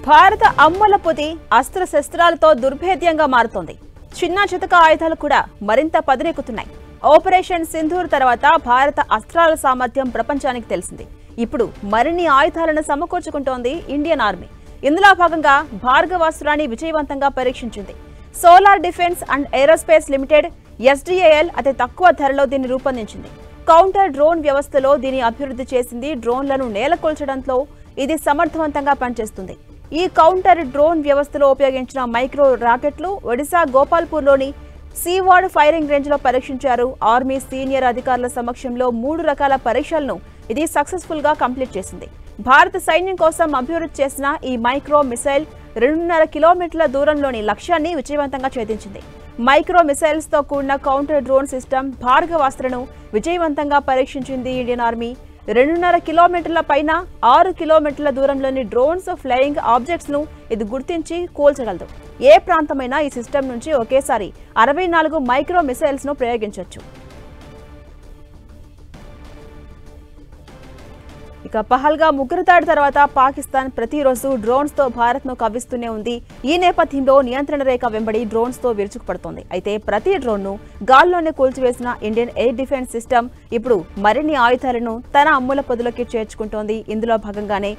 భారత అమ్ముల పొది అస్త్ర శస్త్రాలతో దుర్భేద్యంగా మారుతోంది. చిన్న చితక ఆయుధాలు కూడా మరింత పదునెక్కుతున్నాయి. ఆపరేషన్ సింధూర్ తర్వాత భారత అస్త్రాల సామర్థ్యం ప్రపంచానికి తెలిసింది. ఇప్పుడు మరిన్ని ఆయుధాలను సమకూర్చుకుంటోంది ఇండియన్ ఆర్మీ. ఇందులో భాగంగా భార్గవాస్త్రాన్ని విజయవంతంగా పరీక్షించింది. Solar defence and aerospace limited SDAL అతి తక్కువ ధరలో దీన్ని రూపొందించింది. కౌంటర్ డ్రోన్ వ్యవస్థలో దీన్ని అభివృద్ధి చేసింది. డ్రోన్లను నేలకొల్చడంలో ఇది సమర్థవంతంగా పనిచేస్తుంది. ఈ కౌంటర్ డ్రోన్ వ్యవస్థలో ఉపయోగించిన మైక్రో రాకెట్లు ఒడిశా గోపాల్పూర్లోని సీవార్డ్ ఫైరింగ్ రేంజ్ లో పరీక్షించారు. ఆర్మీ సీనియర్ అధికారుల సమక్షంలో 3 రకాల పరీక్షలను ఇది సక్సెస్ఫుల్ గా కంప్లీట్ చేసింది. భారత సైన్యం కోసం అభివృద్ధి చేసిన ఈ మైక్రో మిసైల్ 2.5 కిలోమీటర్ల దూరంలోని లక్ష్యాన్ని విజయవంతంగా ఛేదించింది. మైక్రో మిసైల్స్ తో కూడిన కౌంటర్ డ్రోన్ సిస్టమ్ భార్గవాస్త్రను విజయవంతంగా పరీక్షించింది ఇండియన్ ఆర్మీ. 2.5 కిలోమీటర్ల పైన 6 కిలోమీటర్ల దూరంలోని డ్రోన్స్, ఫ్లయింగ్ ఆబ్జెక్ట్స్ ను ఇది గుర్తించి కూల్చగలదు. ఏ ప్రాంతమైనా ఈ సిస్టమ్ నుంచి ఒకేసారి 64 మైక్రో మిసైల్స్ ను ప్రయోగించవచ్చు. ఇక పహల్గామ్ ఉగ్రదాడి తర్వాత పాకిస్తాన్ ప్రతిరోజు డ్రోన్స్ తో భారత్ ను కవ్విస్తూనే ఉంది. ఈ నేపథ్యంలో నియంత్రణ రేఖ వెంబడి డ్రోన్స్ తో విరుచుకుపడుతోంది. అయితే ప్రతి డ్రోన్ ను గాల్లోనే కూల్చివేసిన ఇండియన్ ఎయిర్ డిఫెన్స్ సిస్టమ్ ఇప్పుడు మరిన్ని ఆయుధాలను తన అమ్ముల పొదిలోకి చేర్చుకుంటోంది. ఇందులో భాగంగానే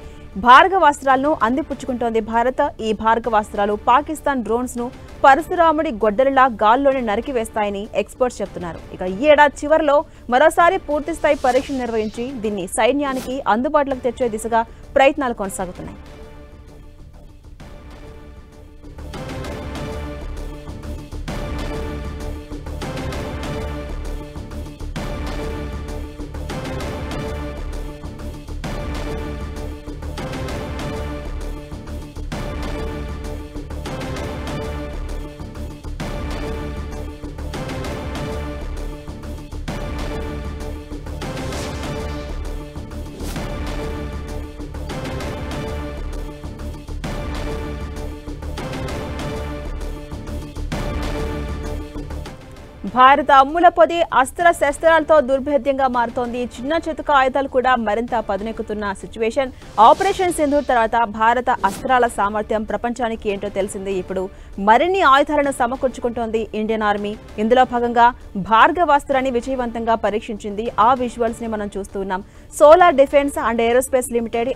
భార్గవాస్త్రాలను అందిపుచ్చుకుంటోంది భారత్. ఈ భార్గవాస్త్రాలు పాకిస్తాన్ డ్రోన్స్ ను పరశురాముడి గొడ్డలిలా గాల్లోనే నరికివేస్తాయని ఎక్స్పర్ట్స్ చెప్తున్నారు. ఇక ఈ ఏడాది చివరిలో మరోసారి పూర్తిస్థాయి పరీక్షలు నిర్వహించి దీన్ని సైన్యానికి అందుబాటులోకి తెచ్చే దిశగా ప్రయత్నాలు కొనసాగుతున్నాయి. భారత అమ్ముల పొది అస్త్ర శస్త్రాలతో దుర్భేద్యంగా మారుతోంది. చిన్న చితక ఆయుధాలు కూడా మరింత పదునెక్కుతున్న సిచ్యువేషన్. ఆపరేషన్ సింధూర్ తర్వాత భారత అస్త్రాల సామర్థ్యం ప్రపంచానికి ఏంటో తెలిసింది. ఇప్పుడు మరిన్ని ఆయుధాలను సమకూర్చుకుంటోంది ఇండియన్ ఆర్మీ. ఇందులో భాగంగా భార్గవాస్త్రాన్ని విజయవంతంగా పరీక్షించింది. ఆ విజువల్స్ ని మనం చూస్తున్నాం. Solar defence and aerospace limited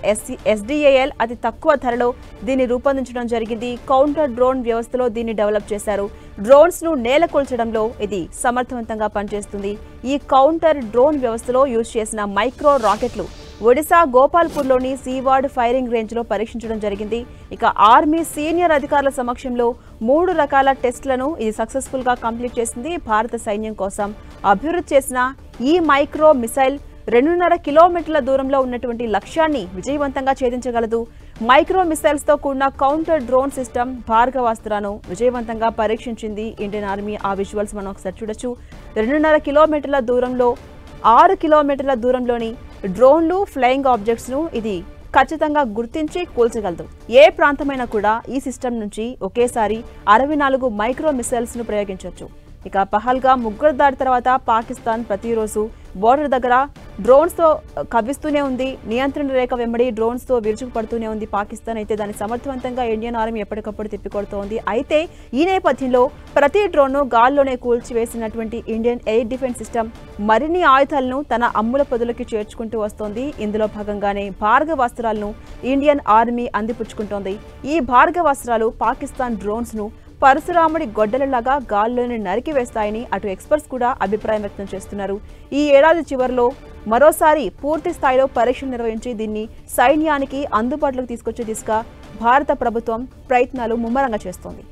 SDAL అతి తక్కువ ధరలో దీన్ని రూపొందించడం జరిగింది. కౌంటర్ డ్రోన్ వ్యవస్థలో దీన్ని డెవలప్ చేశారు. డ్రోన్స్ ను నేలకొల్చడంలో ఇది సమర్థవంతంగా పనిచేస్తుంది. ఈ కౌంటర్ డ్రోన్ వ్యవస్థలో యూజ్ చేసిన మైక్రో రాకెట్లు ఒడిశా గోపాల్పూర్లోని సీవార్డ్ ఫైరింగ్ రేంజ్ లో పరీక్షించడం జరిగింది. ఇక ఆర్మీ సీనియర్ అధికారుల సమక్షంలో 3 రకాల టెస్టులను ఇది సక్సెస్ఫుల్ గా కంప్లీట్ చేసింది. భారత సైన్యం కోసం అభివృద్ధి చేసిన ఈ మైక్రో మిసైల్ 2.5 కిలోమీటర్ల దూరంలో ఉన్నటువంటి లక్ష్యాన్ని విజయవంతంగా ఛేదించగలదు. మైక్రో మిసైల్స్ తో కూడిన కౌంటర్ డ్రోన్ సిస్టమ్ భార్గవాస్త్రాను విజయవంతంగా పరీక్షించింది ఇండియన్ ఆర్మీ. ఆ విజువల్స్ మనం ఒకసారి చూడొచ్చు. 2.5 కిలోమీటర్ల దూరంలో 6 కిలోమీటర్ల దూరంలోని డ్రోన్లు, ఫ్లయింగ్ ఆబ్జెక్ట్స్ ను ఇది ఖచ్చితంగా గుర్తించి కూల్చగలదు. ఏ ప్రాంతమైనా కూడా ఈ సిస్టమ్ నుంచి ఒకేసారి 64 మైక్రో మిసైల్స్ ను ప్రయోగించవచ్చు. ఇక పహల్గామ్ ఉగ్రదాడి తర్వాత పాకిస్తాన్ ప్రతిరోజు బోర్డర్ దగ్గర డ్రోన్స్ తో కవ్విస్తూనే ఉంది. నియంత్రణ రేఖ వెంబడి డ్రోన్స్ తో విరుచుకుపడుతూనే ఉంది పాకిస్తాన్. అయితే దాన్ని సమర్థవంతంగా ఇండియన్ ఆర్మీ ఎప్పటికప్పుడు తిప్పికొడుతోంది. అయితే ఈ నేపథ్యంలో ప్రతి డ్రోన్ ను గాల్లోనే కూల్చివేసినటువంటి ఇండియన్ ఎయిర్ డిఫెన్స్ సిస్టమ్ మరిన్ని ఆయుధాలను తన అమ్ముల పొదులకి చేర్చుకుంటూ వస్తోంది. ఇందులో భాగంగానే భార్గవాస్త్రాలను ఇండియన్ ఆర్మీ అందిపుచ్చుకుంటోంది. ఈ భార్గవాస్త్రాలు పాకిస్తాన్ డ్రోన్స్ ను పరశురాముడి గొడ్డలలాగా గాల్లోనే నరికివేస్తాయని అటు ఎక్స్పర్ట్స్ కూడా అభిప్రాయం వ్యక్తం చేస్తున్నారు. ఈ ఏడాది చివరిలో మరోసారి పూర్తి స్థాయిలో పరీక్షలు నిర్వహించి దీన్ని సైన్యానికి అందుబాటులోకి తీసుకొచ్చే దిశగా భారత ప్రభుత్వం ప్రయత్నాలు ముమ్మరంగా చేస్తోంది.